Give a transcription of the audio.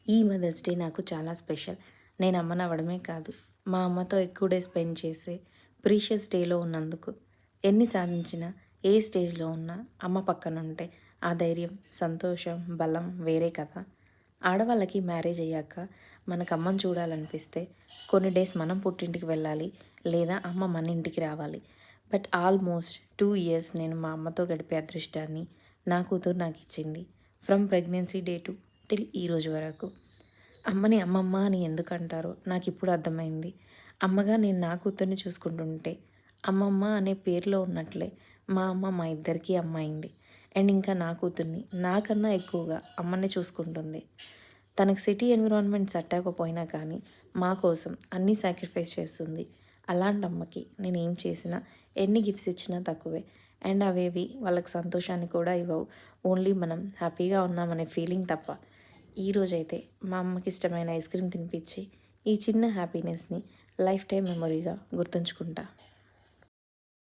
ఈ mothers day నాకు చాలా స్పెషల్. నేను అమ్మనవ్వడమే కాదు, మా అమ్మతో ఎక్కువ డే స్పెండ్ చేసే ప్రీషియస్ డేలో ఉన్నందుకు. ఎన్ని సాధించినా, ఏ స్టేజ్‌లో ఉన్నా అమ్మ పక్కనుంటే ఆ ధైర్యం, సంతోషం, బలం వేరే కదా! ఆడవాళ్ళకి మ్యారేజ్ అయ్యాక మనకు అమ్మని చూడాలనిపిస్తే కొన్ని డేస్ మనం పుట్టింటికి వెళ్ళాలి, లేదా అమ్మ మన ఇంటికి రావాలి. బట్ ఆల్మోస్ట్ 2 ఇయర్స్ నేను మా అమ్మతో గడిపే అదృష్టాన్ని నా కూతురు నాకిచ్చింది. From pregnancy day to till ఈ రోజు వరకు. అమ్మని అమ్మమ్మ అని ఎందుకంటారో నాకిప్పుడు అర్థమైంది. అమ్మగా నేను నా కూతుర్ని చూసుకుంటుంటే, అమ్మమ్మ అనే పేరులో ఉన్నట్లే మా అమ్మ మా ఇద్దరికీ అమ్మ అయింది. అండ్ ఇంకా నా కూతుర్ని నాకన్నా ఎక్కువగా అమ్మనే చూసుకుంటుంది. తనకు సిటీ ఎన్విరాన్మెంట్ సెట్ అవ్వకపోయినా కానీ మా కోసం అన్నీ సాక్రిఫైస్ చేస్తుంది. అలాంటి అమ్మకి నేను ఏం చేసినా, ఎన్ని గిఫ్ట్స్ ఇచ్చినా తక్కువే. అండ్ అవేవి వాళ్ళకి సంతోషాన్ని కూడా ఇవ్వవు. ఓన్లీ మనం హ్యాపీగా ఉన్నామనే ఫీలింగ్ తప్ప. ఈరోజైతే మా అమ్మకి ఇష్టమైన ఐస్ క్రీమ్ తినిపించి ఈ చిన్న హ్యాపీనెస్ని లైఫ్ టైం మెమొరీగా గుర్తుంచుకుంటా.